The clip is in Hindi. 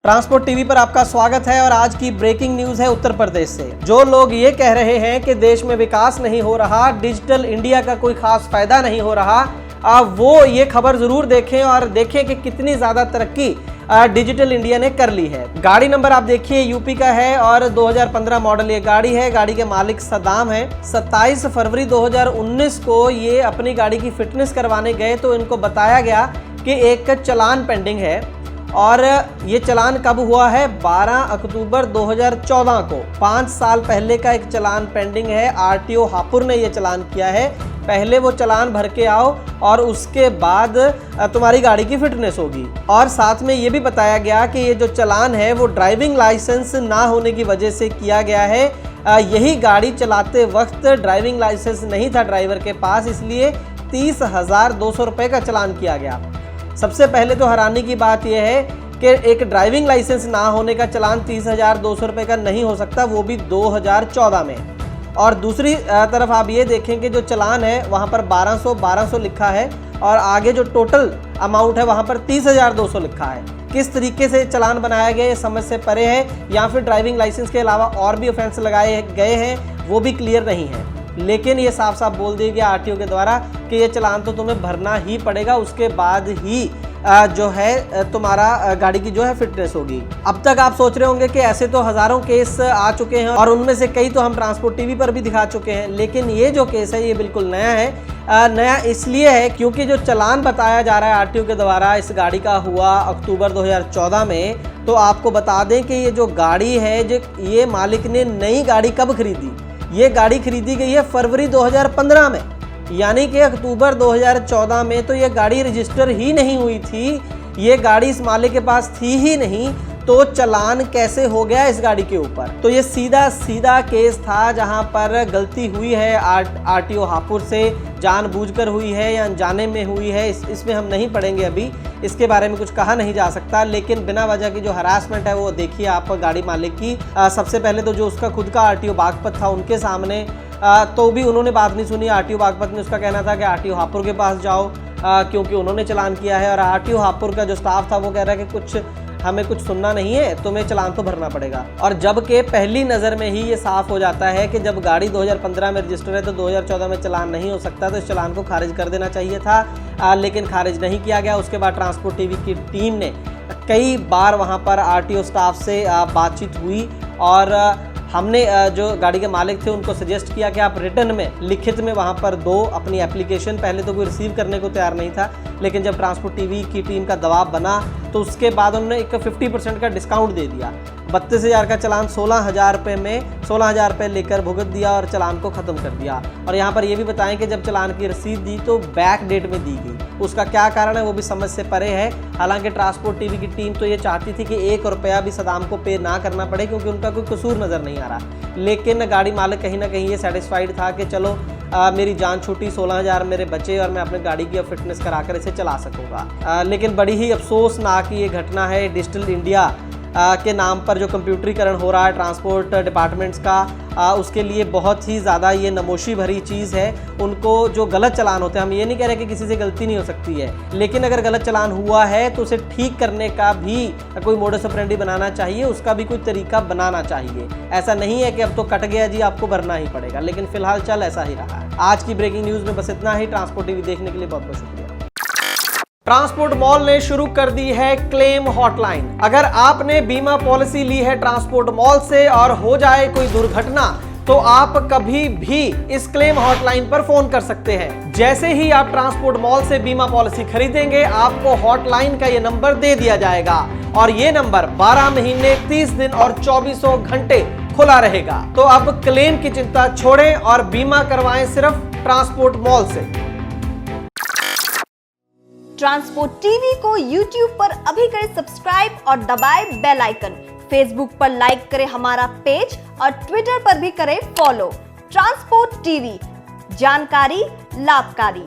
ट्रांसपोर्ट टीवी पर आपका स्वागत है और आज की ब्रेकिंग न्यूज है उत्तर प्रदेश से। जो लोग ये कह रहे हैं कि देश में विकास नहीं हो रहा, डिजिटल इंडिया का कोई खास फायदा नहीं हो रहा, वो ये खबर जरूर देखें और देखें कि कितनी ज्यादा तरक्की डिजिटल इंडिया ने कर ली है। गाड़ी नंबर आप देखिए यूपी का है और 2015 मॉडल ये गाड़ी है। गाड़ी के मालिक सदाम है। 27 फरवरी 2019 को ये अपनी गाड़ी की फिटनेस करवाने गए तो इनको बताया गया कि एक चलान पेंडिंग है और ये चलान कब हुआ है? 12 अक्टूबर 2014 को। 5 साल पहले का एक चलान पेंडिंग है। आरटीओ हापुड़ ने ये चलान किया है। पहले वो चलान भर के आओ और उसके बाद तुम्हारी गाड़ी की फिटनेस होगी। और साथ में ये भी बताया गया कि ये जो चलान है वो ड्राइविंग लाइसेंस ना होने की वजह से किया गया है। यही गाड़ी चलाते वक्त ड्राइविंग लाइसेंस नहीं था ड्राइवर के पास, इसलिए 30,200 रुपये का चलान किया गया। सबसे पहले तो हैरानी की बात यह है कि एक ड्राइविंग लाइसेंस ना होने का चलान 30,200 रुपये का नहीं हो सकता, वो भी 2014 में। और दूसरी तरफ आप ये देखें कि जो चलान है वहाँ पर 1200 लिखा है और आगे जो टोटल अमाउंट है वहाँ पर 30,200 लिखा है। किस तरीके से चलान बनाया गया ये समझ से परे है, या फिर ड्राइविंग लाइसेंस के अलावा और भी ऑफेंस लगाए गए हैं वो भी क्लियर नहीं है। लेकिन ये साफ साफ बोल दिया गया आरटीओ के द्वारा कि ये चलान तो तुम्हें भरना ही पड़ेगा, उसके बाद ही जो है तुम्हारा गाड़ी की जो है फिटनेस होगी। अब तक आप सोच रहे होंगे कि ऐसे तो हजारों केस आ चुके हैं और उनमें से कई तो हम ट्रांसपोर्ट टीवी पर भी दिखा चुके हैं, लेकिन ये जो केस है ये बिल्कुल नया है। नया इसलिए है क्योंकि जो चलान बताया जा रहा है आरटीओ के द्वारा इस गाड़ी का हुआ अक्टूबर 2014 में। तो आपको बता दें कि ये जो गाड़ी है जो ये मालिक ने नई गाड़ी कब खरीदी? ये गाड़ी खरीदी गई है फरवरी 2015 में, यानी कि अक्टूबर 2014 में तो ये गाड़ी रजिस्टर ही नहीं हुई थी। ये गाड़ी इस मालिक के पास थी ही नहीं, तो चलान कैसे हो गया इस गाड़ी के ऊपर? तो ये सीधा केस था जहां पर गलती हुई है आरटीओ हापुड़ से, जानबूझकर हुई है या अनजाने में हुई है, इसमें हम नहीं पढ़ेंगे अभी, इसके बारे में कुछ कहा नहीं जा सकता। लेकिन बिना वजह की जो हरासमेंट है वो देखिए आप गाड़ी मालिक की। सबसे पहले तो जो उसका खुद का आरटीओ बागपत था उनके सामने तो भी उन्होंने बात नहीं सुनी। आरटीओ बागपत ने उसका कहना था कि आरटीओ हापुड़ के पास जाओ क्योंकि उन्होंने चलान किया है, और आरटीओ हापुड़ का जो स्टाफ था वो कह रहा है कि हमें कुछ सुनना नहीं है, तुम्हें चलान तो भरना पड़ेगा। और जबकि पहली नज़र में ही ये साफ हो जाता है कि जब गाड़ी 2015 में रजिस्टर है तो 2014 में चलान नहीं हो सकता, तो इस चलान को खारिज कर देना चाहिए था, लेकिन खारिज नहीं किया गया। उसके बाद ट्रांसपोर्ट टीवी की टीम ने कई बार वहाँ पर आरटीओ स्टाफ से बातचीत हुई और हमने जो गाड़ी के मालिक थे उनको सजेस्ट किया कि आप रिटर्न में लिखित में वहाँ पर दो अपनी एप्लीकेशन। पहले तो कोई रिसीव करने को तैयार नहीं था, लेकिन जब ट्रांसपोर्ट टीवी की टीम का दबाव बना तो उसके बाद उन्होंने एक 50% का डिस्काउंट दे दिया। 32,000 का चलान 16,000 रुपये में 16,000 रुपये लेकर भुगत दिया और चलान को ख़त्म कर दिया। और यहाँ पर ये भी बताएं कि जब चलान की रसीद दी तो बैक डेट में दी गई, उसका क्या कारण है वो भी समझ से परे है। हालांकि ट्रांसपोर्ट टीवी की टीम तो ये चाहती थी कि 1 रुपया भी सदाम को पे ना करना पड़े क्योंकि उनका कोई कसूर नज़र नहीं आ रहा। लेकिन गाड़ी मालिक कहीं ना कहीं ये सेटिस्फाइड था कि चलो मेरी जान छूटी, 16,000 मेरे बचे और मैं अपनी गाड़ी की फिटनेस कराकर इसे चला सकूंगा। लेकिन बड़ी ही अफसोसनाक ये घटना है। डिजिटल इंडिया के नाम पर जो कंप्यूटरीकरण हो रहा है ट्रांसपोर्ट डिपार्टमेंट्स का, उसके लिए बहुत ही ज़्यादा ये नमोशी भरी चीज़ है। उनको जो गलत चलान होते हैं, हम ये नहीं कह रहे कि किसी से गलती नहीं हो सकती है, लेकिन अगर गलत चलान हुआ है तो उसे ठीक करने का भी कोई मोडस ऑपरेंडी बनाना चाहिए, उसका भी कोई तरीका बनाना चाहिए। ऐसा नहीं है कि अब तो कट गया जी आपको भरना ही पड़ेगा, लेकिन फिलहाल चल ऐसा ही रहा है। आज की ब्रेकिंग न्यूज़ में बस इतना ही। ट्रांसपोर्ट टीवी देखने के लिए बहुत बहुत शुक्रिया। ट्रांसपोर्ट मॉल ने शुरू कर दी है क्लेम हॉटलाइन। अगर आपने बीमा पॉलिसी ली है ट्रांसपोर्ट मॉल से और हो जाए कोई दुर्घटना तो आप कभी भी इस क्लेम हॉटलाइन पर फोन कर सकते हैं। जैसे ही आप ट्रांसपोर्ट मॉल से बीमा पॉलिसी खरीदेंगे आपको हॉटलाइन का ये नंबर दे दिया जाएगा और ये नंबर 12 महीने 30 दिन और 24 घंटे खुला रहेगा। तो अब क्लेम की चिंता छोड़ें और बीमा करवाएं सिर्फ ट्रांसपोर्ट मॉल से। ट्रांसपोर्ट टीवी को YouTube पर अभी करें सब्सक्राइब और दबाएं बेल आइकन। फेसबुक पर लाइक करें हमारा पेज और ट्विटर पर भी करें फॉलो। ट्रांसपोर्ट टीवी, जानकारी लाभकारी।